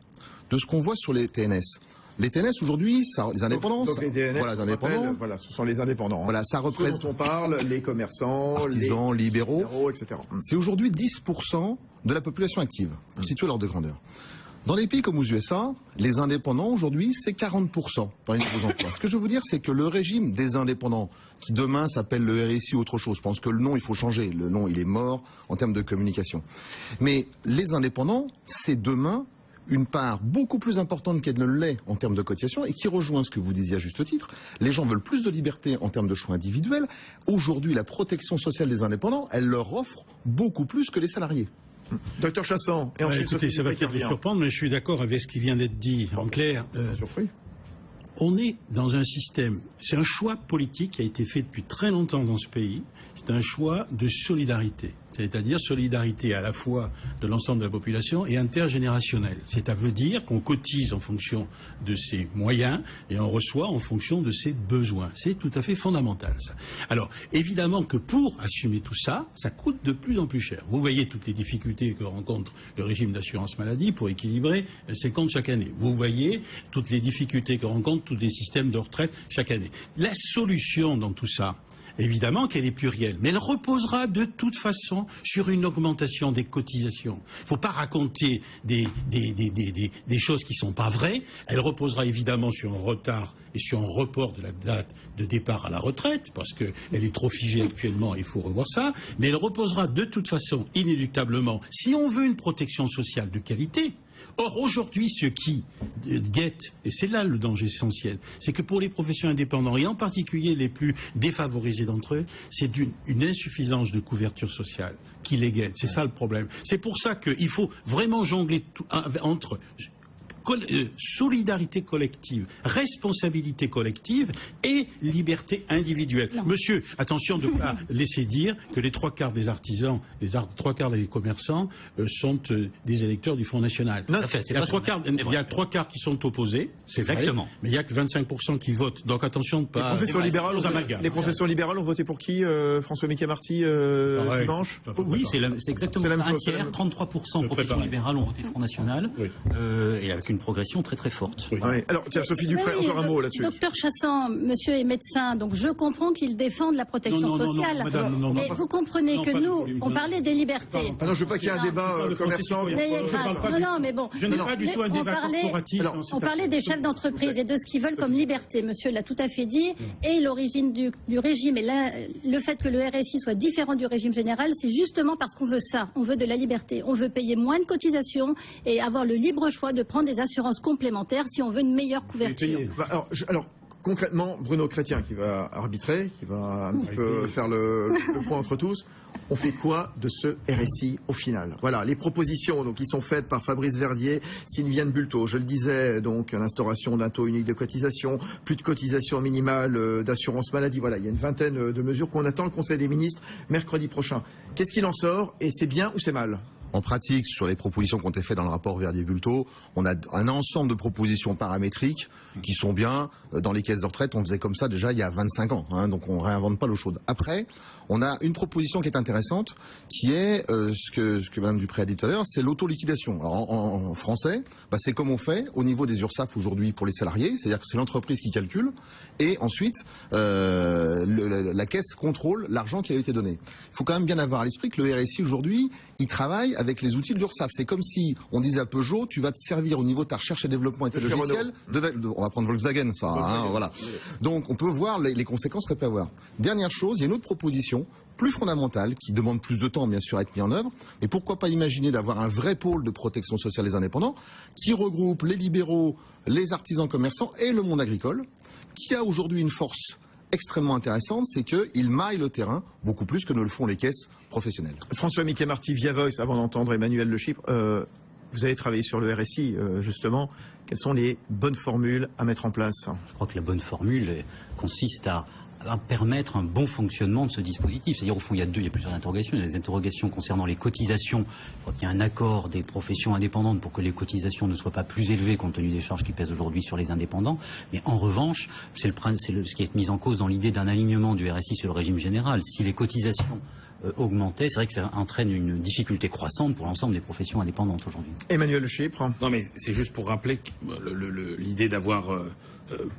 de ce qu'on voit sur les TNS, les TNS aujourd'hui, les indépendants,
donc les TNS,
voilà, les indépendants,
voilà, ce sont les indépendants.
Voilà, ça représente.
Dont on parle, les commerçants,
artisans,
les
libéraux,
etc.
C'est aujourd'hui 10% de la population active, pour situer l'ordre de grandeur. Dans les pays comme aux USA, les indépendants aujourd'hui, c'est 40% dans les nouveaux emplois. Ce que je veux vous dire, c'est que le régime des indépendants, qui demain s'appelle le RSI ou autre chose, je pense que le nom, il faut changer. Le nom, il est mort en termes de communication. Mais les indépendants, c'est demain une part beaucoup plus importante qu'elle ne l'est en termes de cotisation et qui rejoint ce que vous disiez à juste titre. Les gens veulent plus de liberté en termes de choix individuels. Aujourd'hui, la protection sociale des indépendants, elle leur offre beaucoup plus que les salariés.
Docteur Chassan, et ensuite
écoutez, ça va peut-être vous surprendre, mais je suis d'accord avec ce qui vient d'être dit. En clair, on est dans un système, c'est un choix politique qui a été fait depuis très longtemps dans ce pays, c'est un choix de solidarité. C'est-à-dire solidarité à la fois de l'ensemble de la population et intergénérationnelle. C'est-à-dire dire qu'on cotise en fonction de ses moyens et on reçoit en fonction de ses besoins. C'est tout à fait fondamental, ça. Alors, évidemment que pour assumer tout ça, ça coûte de plus en plus cher. Vous voyez toutes les difficultés que rencontre le régime d'assurance maladie pour équilibrer ses comptes chaque année. Vous voyez toutes les difficultés que rencontrent tous les systèmes de retraite chaque année. La solution dans tout ça, évidemment qu'elle est plurielle, mais elle reposera de toute façon sur une augmentation des cotisations. Il ne faut pas raconter des choses qui ne sont pas vraies. Elle reposera évidemment sur un retard et sur un report de la date de départ à la retraite, parce qu'elle est trop figée actuellement, il faut revoir ça. Mais elle reposera de toute façon, inéluctablement, si on veut une protection sociale de qualité. Or, aujourd'hui, ce qui guette, et c'est là le danger essentiel, c'est que pour les professions indépendantes, et en particulier les plus défavorisés d'entre eux, c'est une insuffisance de couverture sociale qui les guette. C'est ça le problème. C'est pour ça qu'il faut vraiment jongler entre solidarité collective, responsabilité collective et liberté individuelle. Non. Monsieur, attention de ne pas laisser dire que les 3/4 des artisans, les 3/4 des commerçants sont des électeurs du Front National. Non, il y a 3/4 qui sont opposés, c'est vrai, mais il n'y a que 25% qui votent. Donc attention de ne pas...
Les professions libérales ont voté pour qui, François Mickey Marty, dimanche?
Oui, c'est exactement ça. Un tiers, 33% de professions libérales ont voté Front National, et avec une progression très très forte.
Oui. Alors, tiens, Sophie Dufray, encore un mot là-dessus.
Docteur Chassan, monsieur est médecin, donc je comprends qu'il défende la protection sociale. Mais vous comprenez que nous, on parlait des libertés.
Non, je veux pas qu'il y ait un débat commerçant.
Non, mais bon.
Je n'ai pas du tout un débat corporatif.
On parlait des chefs d'entreprise et de ce qu'ils veulent comme liberté. Monsieur l'a tout à fait dit. Et l'origine du régime et le fait que le RSI soit différent du régime général, c'est justement parce qu'on veut ça. On veut de la liberté. On veut payer moins de cotisations et avoir le libre choix de prendre des assurances complémentaires si on veut une meilleure couverture.
Alors, concrètement, Bruno Chrétien qui va arbitrer, qui va un petit peu faire le point entre tous, on fait quoi de ce RSI au final? Voilà, les propositions donc, qui sont faites par Fabrice Verdier, Sylviane Bulteau, je le disais, donc l'instauration d'un taux unique de cotisation, plus de cotisation minimale d'assurance maladie, voilà, il y a une vingtaine de mesures qu'on attend le Conseil des ministres mercredi prochain. Qu'est-ce qu'il en sort et c'est bien ou c'est mal?
En pratique, sur les propositions qui ont été faites dans le rapport Verdier-Bulteau, on a un ensemble de propositions paramétriques qui sont bien. Dans les caisses de retraite, on faisait comme ça déjà il y a 25 ans, hein, donc on ne réinvente pas l'eau chaude. Après, on a une proposition qui est intéressante, qui est ce que Mme Dupré a dit tout à l'heure, c'est l'auto-liquidation. Alors en français, c'est comme on fait au niveau des URSSAF aujourd'hui pour les salariés, c'est-à-dire que c'est l'entreprise qui calcule, et ensuite la caisse contrôle l'argent qui a été donné. Il faut quand même bien avoir à l'esprit que le RSI aujourd'hui, il travaille avec les outils de l'URSSAF. C'est comme si on disait à Peugeot, tu vas te servir au niveau de ta recherche et développement et tes logiciels, on va prendre Volkswagen, ça, hein, voilà. Donc on peut voir les conséquences que ça peut avoir. Dernière chose, il y a une autre proposition plus fondamentale, qui demande plus de temps bien sûr à être mis en œuvre, et pourquoi pas imaginer d'avoir un vrai pôle de protection sociale des indépendants, qui regroupe les libéraux, les artisans commerçants et le monde agricole, qui a aujourd'hui une force extrêmement intéressante, c'est qu'ils maillent le terrain beaucoup plus que ne le font les caisses professionnelles.
François Mickey Marty, via Voice, avant d'entendre Emmanuel Le Chypre, vous avez travaillé sur le RSI, justement. Quelles sont les bonnes formules à mettre en place?
Je crois que la bonne formule consiste à à permettre un bon fonctionnement de ce dispositif. C'est-à-dire, au fond, il y a plusieurs interrogations. Il y a des interrogations concernant les cotisations. Je crois qu'il y a un accord des professions indépendantes pour que les cotisations ne soient pas plus élevées compte tenu des charges qui pèsent aujourd'hui sur les indépendants. Mais en revanche, ce qui est mis en cause dans l'idée d'un alignement du RSI sur le régime général. Si les cotisations augmenter, c'est vrai que ça entraîne une difficulté croissante pour l'ensemble des professions indépendantes aujourd'hui.
Emmanuel Le Chypre.
Non mais c'est juste pour rappeler que l'idée d'avoir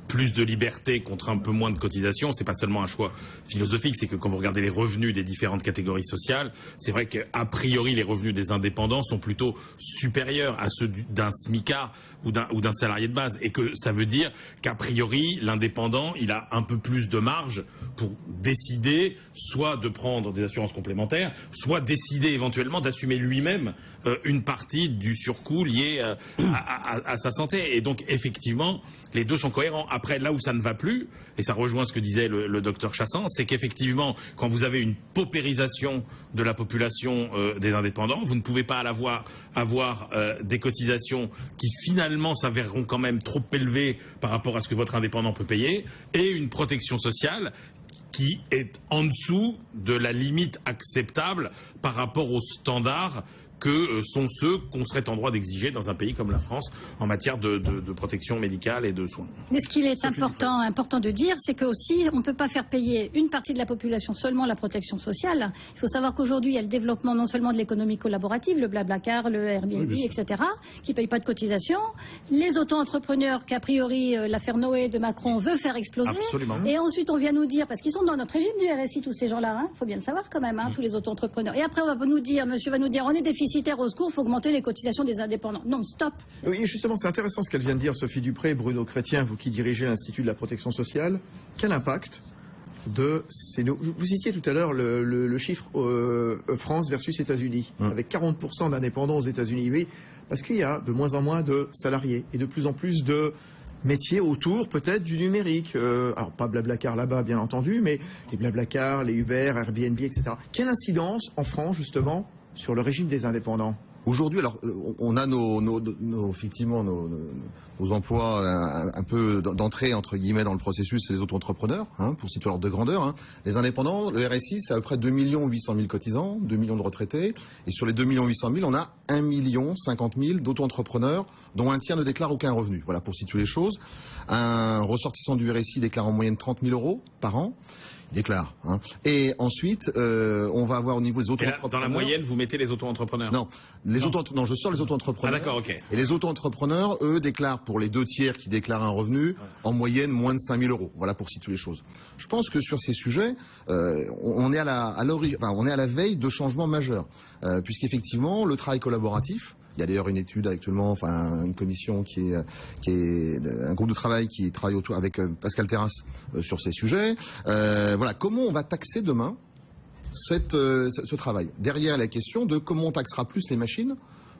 plus de liberté contre un peu moins de cotisation, c'est pas seulement un choix philosophique, c'est que quand vous regardez les revenus des différentes catégories sociales, c'est vrai qu'a priori les revenus des indépendants sont plutôt supérieurs à ceux d'un smicard ou d'un salarié de base, et que ça veut dire qu'a priori l'indépendant il a un peu plus de marge pour décider soit de prendre des assurances complémentaires, soit décider éventuellement d'assumer lui-même une partie du surcoût lié à sa santé. Et donc effectivement les deux sont cohérents. Après, là où ça ne va plus, et ça rejoint ce que disait le docteur Chassan, c'est qu'effectivement, quand vous avez une paupérisation de la population des indépendants, vous ne pouvez pas avoir des cotisations qui finalement s'avéreront quand même trop élevées par rapport à ce que votre indépendant peut payer, et une protection sociale qui est en dessous de la limite acceptable par rapport aux standards que sont ceux qu'on serait en droit d'exiger dans un pays comme la France en matière de protection médicale et de soins.
Mais ce qu'il est important de dire, c'est que aussi on ne peut pas faire payer une partie de la population seulement la protection sociale. Il faut savoir qu'aujourd'hui il y a le développement non seulement de l'économie collaborative, le Blablacar, le Airbnb, etc., qui ne payent pas de cotisation. Les auto-entrepreneurs qu'a priori l'affaire Noé de Macron veut faire exploser.
Absolument.
Et ensuite on vient nous dire, parce qu'ils sont dans notre régime du RSI tous ces gens-là, il faut bien le savoir quand même, tous les auto-entrepreneurs. Et après monsieur va nous dire on est déficitaire, au secours, il faut augmenter les cotisations des indépendants. Non, stop.
Oui, justement, c'est intéressant ce qu'elle vient de dire, Sophie Dupré, Bruno Chrétien, vous qui dirigez l'Institut de la protection sociale. Quel impact de ces... Vous citiez tout à l'heure le chiffre France versus États-Unis, avec 40% d'indépendants aux États-Unis. Oui, parce qu'il y a de moins en moins de salariés et de plus en plus de métiers autour peut-être du numérique. Alors pas Blablacar là-bas bien entendu, mais les Blablacar, les Uber, Airbnb, etc. Quelle incidence en France justement sur le régime des indépendants?
Aujourd'hui, alors, on a effectivement nos emplois un peu d'entrée, entre guillemets, dans le processus, c'est les auto-entrepreneurs, pour situer l'ordre de grandeur. Les indépendants, le RSI, c'est à peu près 2 800 000 cotisants, 2 millions de retraités. Et sur les 2 800 000, on a 1 050 000 d'auto-entrepreneurs, dont un tiers ne déclare aucun revenu. Voilà, pour situer les choses. Un ressortissant du RSI déclare en moyenne 30 000 euros par an. Déclare. Et ensuite, on va avoir au niveau des auto-entrepreneurs.
Dans la moyenne, vous mettez les auto-entrepreneurs?
Non, non, je sors les auto-entrepreneurs.
Ah d'accord, ok.
Et les auto-entrepreneurs, eux, déclarent pour les 2 tiers qui déclarent un revenu, en moyenne moins de 5 000 euros. Voilà pour situer les choses. Je pense que sur ces sujets, on est à la veille de changements majeurs, puisqu'effectivement, le travail collaboratif. Il y a d'ailleurs une étude actuellement, une commission qui est un groupe de travail qui travaille autour avec Pascal Terrasse sur ces sujets. Voilà, comment on va taxer demain ce travail. Derrière la question de comment on taxera plus les machines,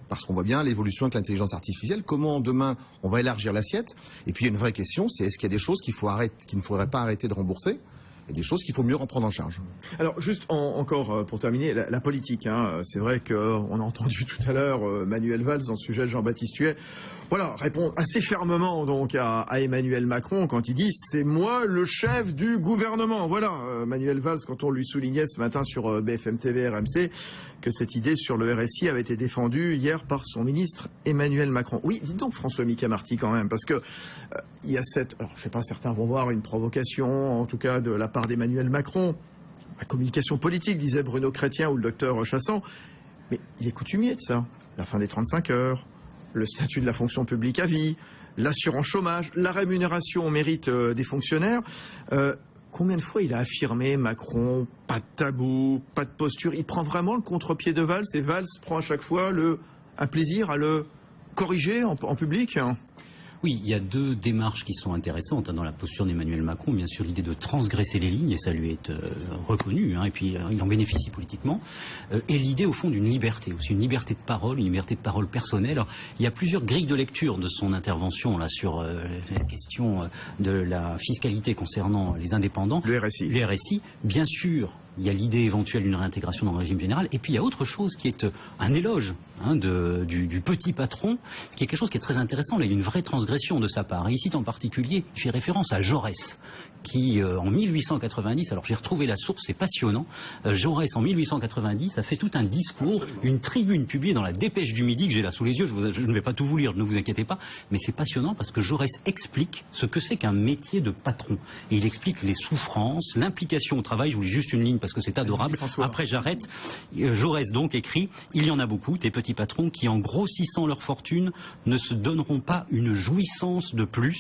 parce qu'on voit bien l'évolution avec l'intelligence artificielle, comment demain on va élargir l'assiette. Et puis il y a une vraie question, c'est est-ce qu'il y a des choses qu'il ne faudrait pas arrêter de rembourser, et des choses qu'il faut mieux en prendre en charge.
Alors juste encore pour terminer, la politique. C'est vrai qu'on a entendu tout à l'heure Manuel Valls dans le sujet de Jean-Baptiste Huet. Voilà, répondre assez fermement donc à Emmanuel Macron quand il dit c'est moi le chef du gouvernement. Voilà, Manuel Valls quand on lui soulignait ce matin sur BFM TV RMC que cette idée sur le RSI avait été défendue hier par son ministre Emmanuel Macron. Oui, dites donc François Mica-Marty quand même, parce que il y a alors je sais pas, certains vont voir une provocation, en tout cas de la part d'Emmanuel Macron, la communication politique, disait Bruno Chrétien ou le docteur Chassan, mais il est coutumier de ça, la fin des 35 heures, le statut de la fonction publique à vie, l'assurance chômage, la rémunération au mérite des fonctionnaires. Combien de fois il a affirmé, Macron, pas de tabou, pas de posture? Il prend vraiment le contre-pied de Valls, et Valls prend à chaque fois un plaisir à le corriger en public.
Oui, il y a 2 démarches qui sont intéressantes dans la posture d'Emmanuel Macron. Bien sûr, l'idée de transgresser les lignes, et ça lui est reconnu, et puis il en bénéficie politiquement. Et l'idée, au fond, d'une liberté, aussi une liberté de parole personnelle. Alors, il y a plusieurs grilles de lecture de son intervention là sur la question de la fiscalité concernant les indépendants.
Le RSI.
Le RSI, bien sûr. Il y a l'idée éventuelle d'une réintégration dans le régime général. Et puis il y a autre chose qui est un éloge du petit patron, ce qui est quelque chose qui est très intéressant. Là, il y a une vraie transgression de sa part. Et ici, en particulier, je fais référence à Jaurès, qui, en 1890, alors j'ai retrouvé la source, c'est passionnant, Jaurès, en 1890, a fait tout un discours, une tribune publiée dans la Dépêche du Midi, que j'ai là sous les yeux, je ne vais pas tout vous lire, ne vous inquiétez pas, mais c'est passionnant parce que Jaurès explique ce que c'est qu'un métier de patron. Et il explique les souffrances, l'implication au travail, je vous lis juste une ligne parce que c'est adorable, après j'arrête. Jaurès donc écrit, il y en a beaucoup, des petits patrons qui, en grossissant leur fortune, ne se donneront pas une jouissance de plus.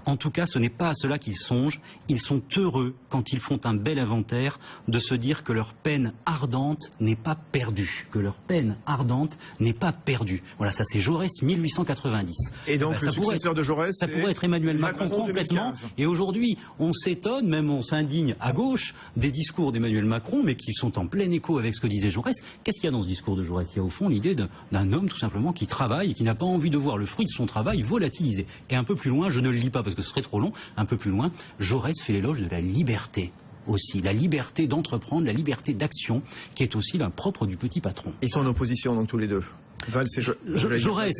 En tout cas, ce n'est pas à cela qu'ils songent. Ils sont heureux, quand ils font un bel inventaire, de se dire que leur peine ardente n'est pas perdue. Que leur peine ardente n'est pas perdue. Voilà, ça c'est Jaurès 1890.
Et donc le successeur de Jaurès,
ça pourrait être Emmanuel Macron complètement. 2015. Et aujourd'hui, on s'étonne, même on s'indigne à gauche des discours d'Emmanuel Macron, mais qui sont en plein écho avec ce que disait Jaurès. Qu'est-ce qu'il y a dans ce discours de Jaurès? Il y a au fond l'idée d'un homme tout simplement qui travaille et qui n'a pas envie de voir le fruit de son travail volatilisé. Et un peu plus loin, je ne le lis pas parce que ce serait trop long, un peu plus loin, Jaurès fait l'éloge de la liberté aussi, la liberté d'entreprendre, la liberté d'action, qui est aussi la propre du petit patron.
Ils sont en opposition donc tous les deux. Valls et
Jaurès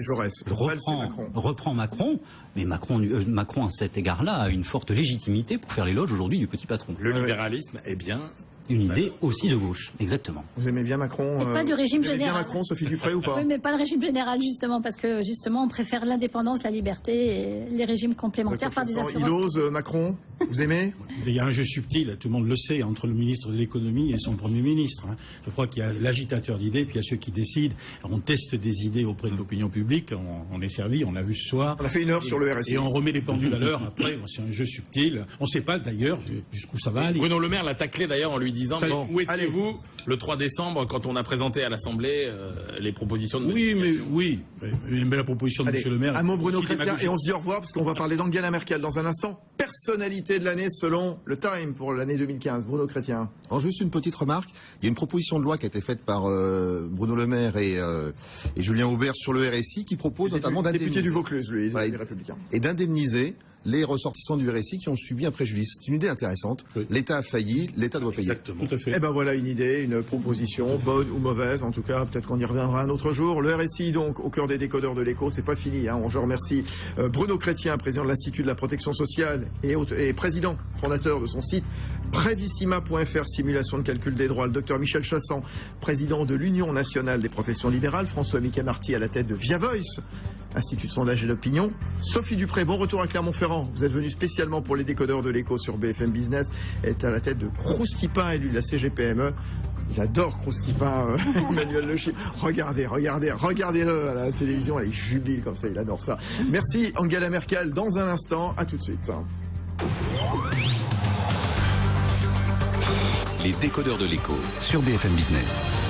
reprend Macron, mais Macron à cet égard-là a une forte légitimité pour faire l'éloge aujourd'hui du petit patron.
Le libéralisme est bien
une idée aussi de gauche, exactement.
Vous aimez bien Macron?
Pas du régime général.
Bien Macron, Sophie Dupré, ou pas?
Oui, mais pas le régime général, justement, parce que justement, on préfère l'indépendance, la liberté et les régimes complémentaires par des assurances.
Il ose, Macron? Vous aimez?
Il y a un jeu subtil, tout le monde le sait, entre le ministre de l'économie et son Premier ministre. Je crois qu'il y a l'agitateur d'idées, puis il y a ceux qui décident. On teste des idées auprès de l'opinion publique, on est servi, on l'a vu ce soir.
On a fait une heure sur le RSI.
Et on remet les pendules à l'heure après, c'est un jeu subtil. On ne sait pas d'ailleurs jusqu'où ça va aller.
Bruno Le Maire l'a taclé d'ailleurs en lui disant où étiez-vous le 3 décembre quand on a présenté à l'Assemblée les propositions de
Oui, mais la proposition de M. Le Maire...
Un mot Bruno Chrétien et on se dit au revoir parce qu'on va parler d'Angela Merkel dans un instant. Personnalité de l'année selon le Time pour l'année 2015. Bruno Chrétien.
Alors juste une petite remarque, il y a une proposition de loi qui a été faite par Bruno Le Maire et Julien Aubert sur le RSI qui propose notamment d'indemniser...
Député du Vaucluse, lui, des Républicains.
Et d'indemniser les ressortissants du RSI qui ont subi un préjudice. C'est une idée intéressante. Oui. L'État a failli, l'État doit payer.
Exactement. Tout à fait.
Et ben voilà une idée, une proposition, bonne ou mauvaise, en tout cas, peut-être qu'on y reviendra un autre jour. Le RSI, donc, au cœur des décodeurs de l'écho, c'est pas fini. Je remercie Bruno Chrétien, président de l'Institut de la protection sociale et président, fondateur de son site Prévissima.fr, simulation de calcul des droits. Le docteur Michel Chassan, président de l'Union nationale des professions libérales. François Micamarty à la tête de Via Voice, Institut de sondage et d'opinion. Sophie Dupré, bon retour à Clermont-Ferrand. Vous êtes venu spécialement pour les décodeurs de l'écho sur BFM Business. Elle est à la tête de Croustipin, élu de la CGPME. Il adore Croustipin, Emmanuel Le Chypre. Regardez-le à la télévision, il jubile comme ça, il adore ça. Merci Angela Merkel, dans un instant, à tout de suite.
Les décodeurs de l'écho sur BFM Business.